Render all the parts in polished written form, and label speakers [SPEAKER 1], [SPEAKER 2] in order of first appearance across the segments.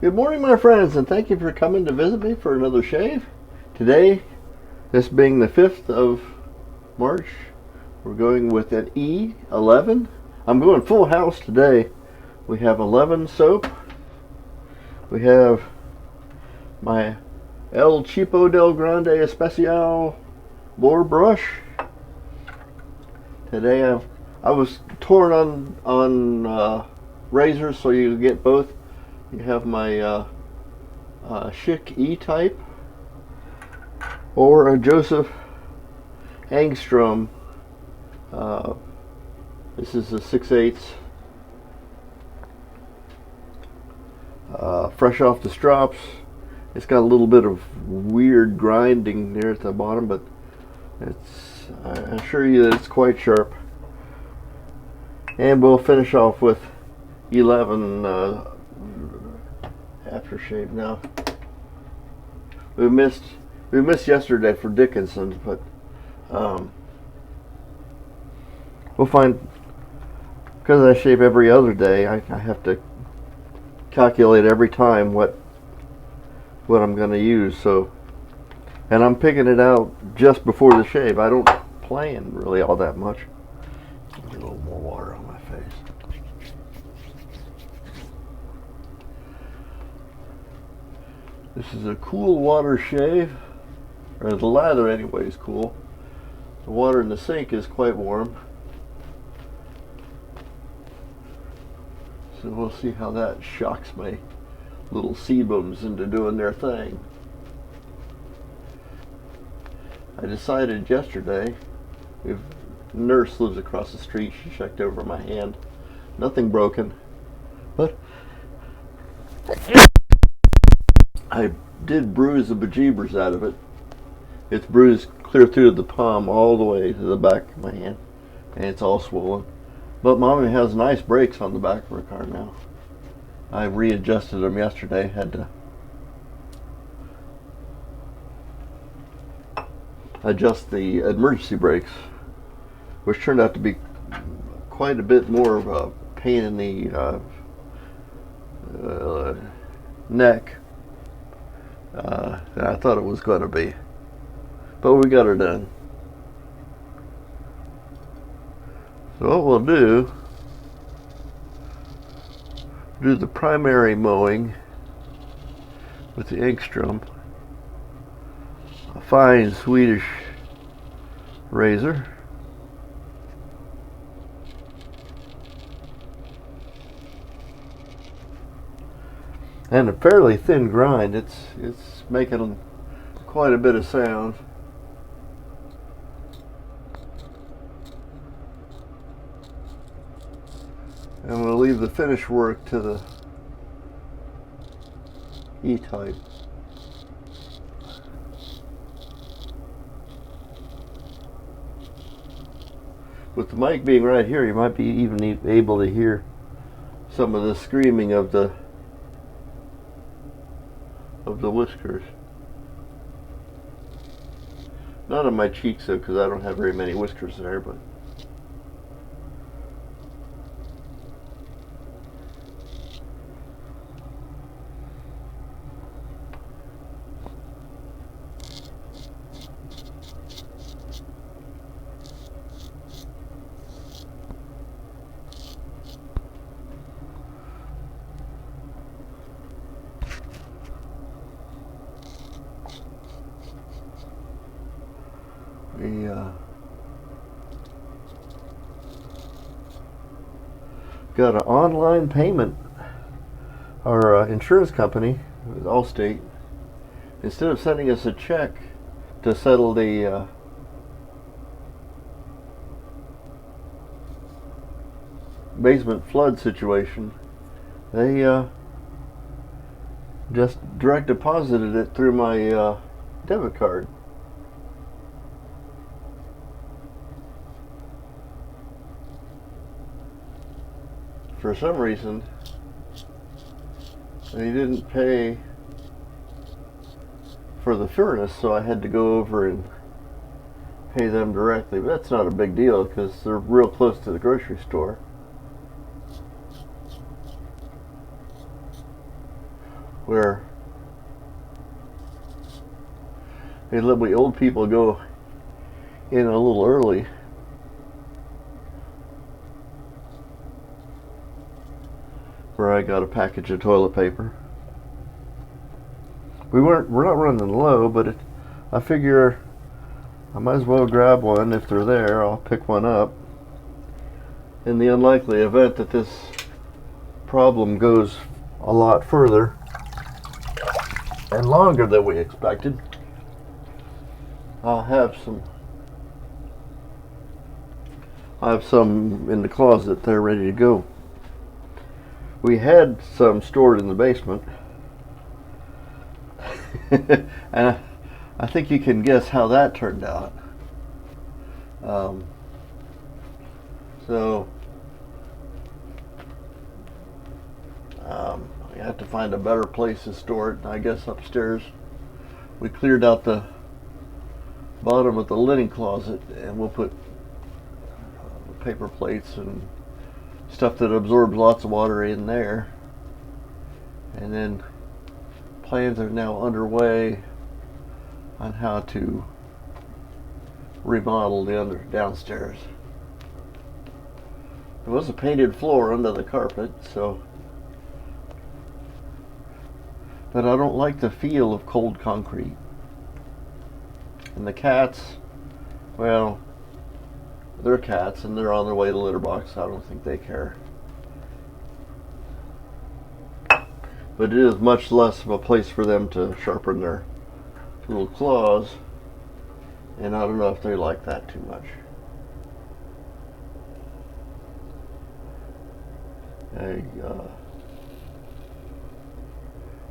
[SPEAKER 1] Good morning, my friends, and thank you for coming to visit me for another shave. Today, this being the 5th of March, we're going with an E11. I'm going full house today. We have 11 soap. We have my El Cheapo del Grande Especial boar brush. Today I was torn on razors, so you get both. You have my Schick E-type or a Joseph Engstrom. This is a 6/8, fresh off the strops. It's got a little bit of weird grinding there at the bottom, but I assure you that it's quite sharp. And we'll finish off with 11 aftershave. Now we missed yesterday for Dickinson, but we'll find, because I shave every other day, I have to calculate every time what I'm going to use. So, and I'm picking it out just before the shave. I don't plan really all that much. Get a little more water on my face. This is a cool water shave, or the lather anyway is cool. The water in the sink is quite warm. So we'll see how that shocks my little sebums into doing their thing. I decided yesterday, if nurse lives across the street, she checked over my hand. Nothing broken, but I did bruise the bejeebers out of it. It's bruised clear through the palm all the way to the back of my hand, and it's all swollen. But Mommy has nice brakes on the back of her car now. I readjusted them yesterday. Had to adjust the emergency brakes, which turned out to be quite a bit more of a pain in the neck than I thought it was going to be. But we got her done. So what we'll do the primary mowing with the Engstrom, a fine Swedish razor. And a fairly thin grind. It's making quite a bit of sound. And we'll leave the finish work to the E-type. With the mic being right here, you might be even able to hear some of the screaming of the whiskers. Not on my cheeks though, because I don't have very many whiskers there, but we got an online payment. Our insurance company, Allstate, instead of sending us a check to settle the basement flood situation, they just direct deposited it through my debit card. For some reason, they didn't pay for the furnace, so I had to go over and pay them directly. But that's not a big deal because they're real close to the grocery store. where they let we old people go in a little early. Where I got a package of toilet paper. We're not running low, but I figure I might as well grab one. If they're there, I'll pick one up. In the unlikely event that this problem goes a lot further and longer than we expected, I have some in the closet. They're ready to go. We had some stored in the basement. And I think you can guess how that turned out. I have to find a better place to store it. I guess upstairs we cleared out the bottom of the linen closet, and we'll put paper plates and stuff that absorbs lots of water in there. And then plans are now underway on how to remodel the downstairs. There was a painted floor under the carpet, but I don't like the feel of cold concrete. And the cats, well, they're cats and they're on their way to litter box. I don't think they care. But it is much less of a place for them to sharpen their little claws, and I don't know if they like that too much.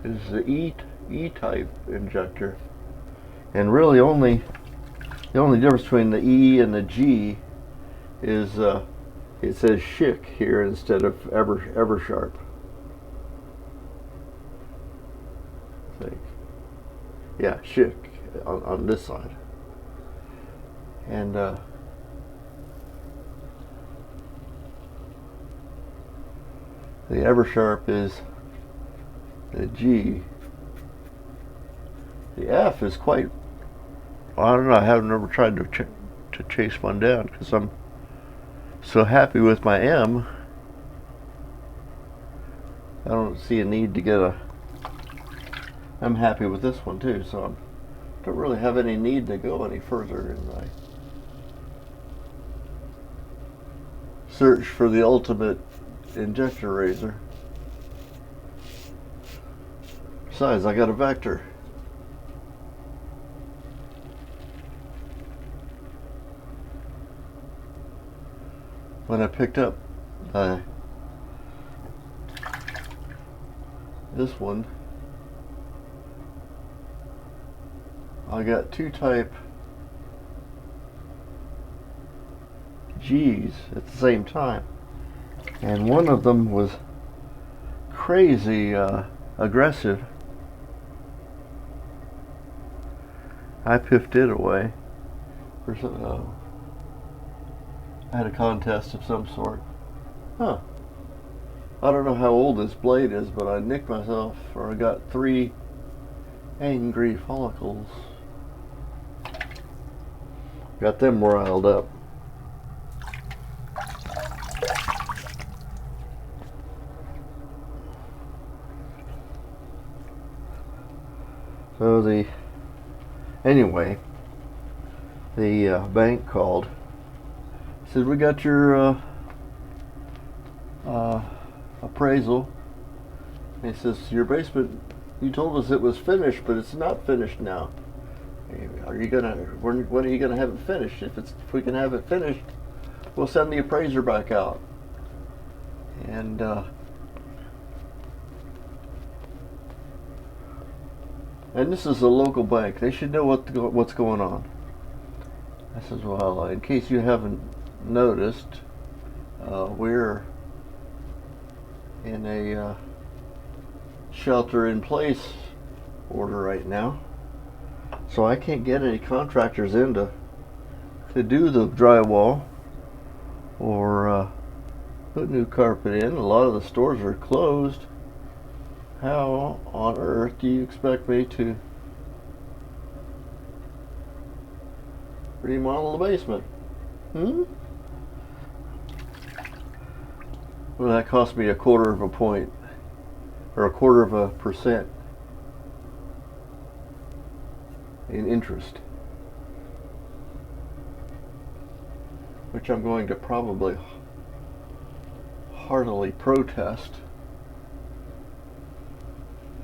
[SPEAKER 1] This is the E-type injector, and really the only difference between the E and the G is it says Schick here instead of Eversharp. Yeah, Schick on this side. And the Eversharp is the G. The F is quite, I don't know, I haven't ever tried to chase one down because I'm so happy with my M. I don't see a need to get I'm happy with this one too, so I don't really have any need to go any further in my search for the ultimate injector razor. Besides, I got a Vector. When I picked up this one, I got two type G's at the same time, and one of them was crazy aggressive. I piffed it away. I had a contest of some sort. I don't know how old this blade is, but I nicked myself, or I got 3 angry follicles. Got them riled up. So the bank called. Said, we got your appraisal. And he says, your basement, you told us it was finished, but it's not finished now. When are you gonna have it finished? If we can have it finished, we'll send the appraiser back out. And this is a local bank. They should know what's going on. I said, well, in case you haven't noticed, we're in a shelter-in-place order right now. So I can't get any contractors in to do the drywall or put new carpet in. A lot of the stores are closed. How on earth do you expect me to remodel the basement? Well, that cost me 1/4 of a point, or 1/4 of a percent in interest, which I'm going to probably heartily protest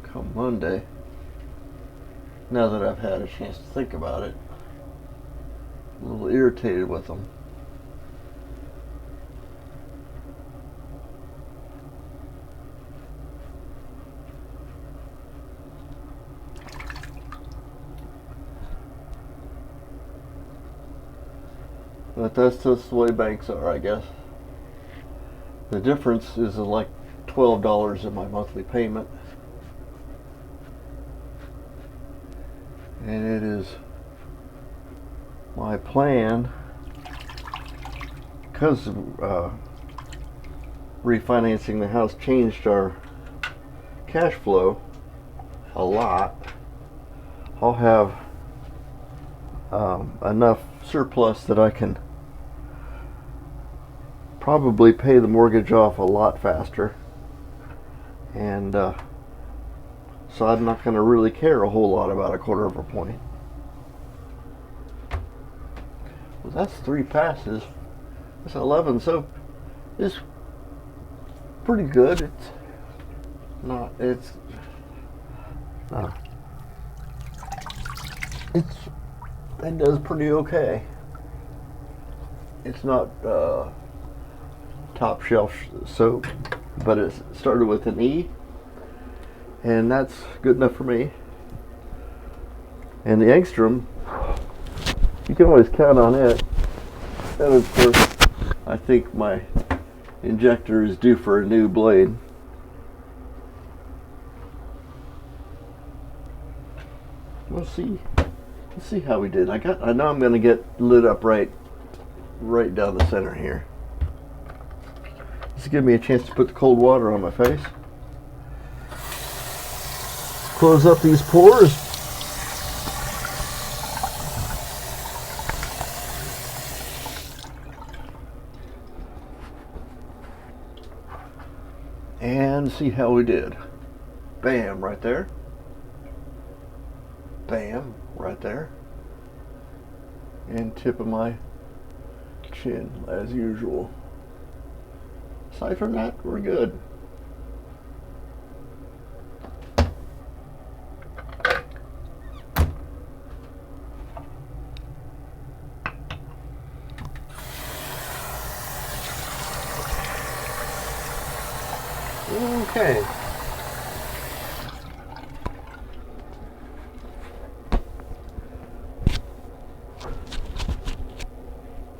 [SPEAKER 1] come Monday, now that I've had a chance to think about it. A little irritated with them. But that's just the way banks are, I guess. The difference is like $12 in my monthly payment. And it is my plan, because refinancing the house changed our cash flow a lot. I'll have enough surplus that I can probably pay the mortgage off a lot faster, and so I'm not going to really care a whole lot about 1/4 of a point. Well, that's 3 passes. That's 11, so it's pretty good. It does pretty okay. It's not top shelf soap, but it started with an E, and that's good enough for me. And the Engstrom, you can always count on it. And of course, I think my injector is due for a new blade. We'll see. Let's see how we did. I know I'm going to get lit up right down the center here. This will give me a chance to put the cold water on my face. Close up these pores. And see how we did. Bam, right there. Bam, right there. And tip of my chin, as usual. Aside from that, we're good. Okay.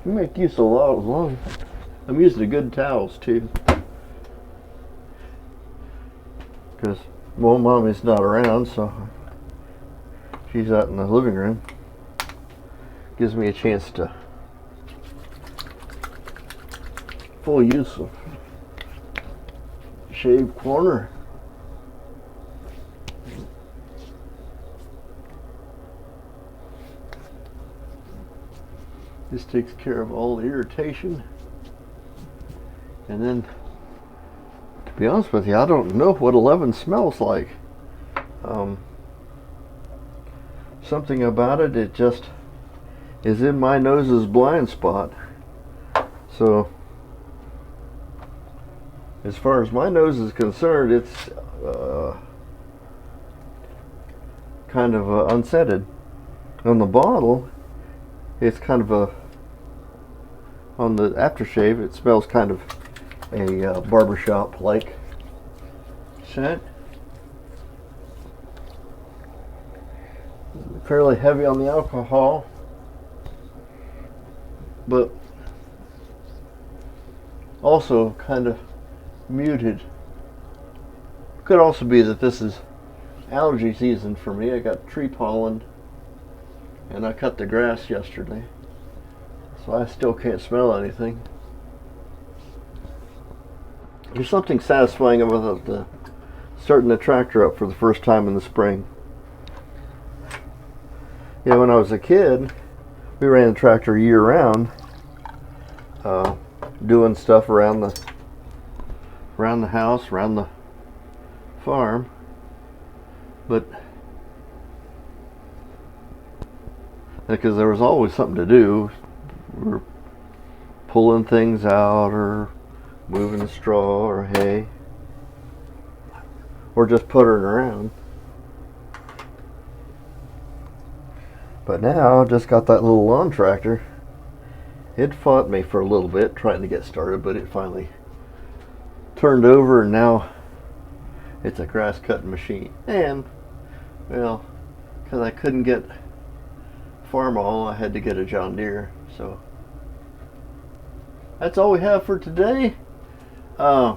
[SPEAKER 1] We make use of a lot of long. I'm using the good towels too, because well, Mommy's not around, so she's out in the living room. Gives me a chance to full use of shave corner. This takes care of all the irritation. And then, to be honest with you, I don't know what 11 smells like. Something about it, it just is in my nose's blind spot. So, as far as my nose is concerned, it's kind of unscented. On the bottle, it's kind of on the aftershave, it smells kind of a barbershop like scent. Fairly heavy on the alcohol, but also kind of muted. Could also be that this is allergy season for me. I got tree pollen and I cut the grass yesterday, so I still can't smell anything. There's something satisfying about the starting the tractor up for the first time in the spring. Yeah, when I was a kid, we ran the tractor year-round, doing stuff around the house, around the farm. But because there was always something to do, we were pulling things out or moving the straw or hay or just puttering around. But now I just got that little lawn tractor. It fought me for a little bit trying to get started, but it finally turned over, and now it's a grass cutting machine. And well, because I couldn't get Farmall, I had to get a John Deere. So that's all we have for today. I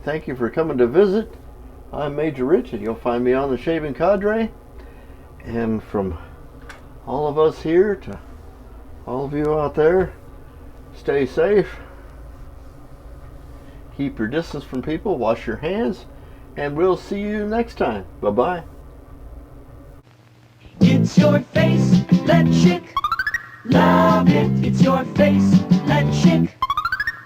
[SPEAKER 1] thank you for coming to visit. I'm Major Rich, and you'll find me on the Shaving Cadre. And from all of us here to all of you out there, stay safe, keep your distance from people, wash your hands, and we'll see you next time. Bye-bye.
[SPEAKER 2] It's your face, let Schick. Love it, it's your face, let Schick.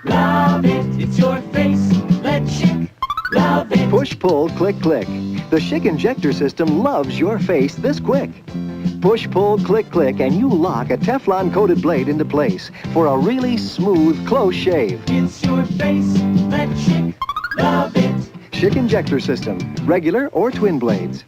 [SPEAKER 2] Love it, it's your face, let Schick. Love it.
[SPEAKER 3] Push, pull, click, click. The Schick injector system loves your face this quick. Push, pull, click, click, and you lock a Teflon-coated blade into place for a really smooth, close shave.
[SPEAKER 2] It's your face, let Schick. Love it.
[SPEAKER 3] Schick injector system, regular or twin blades.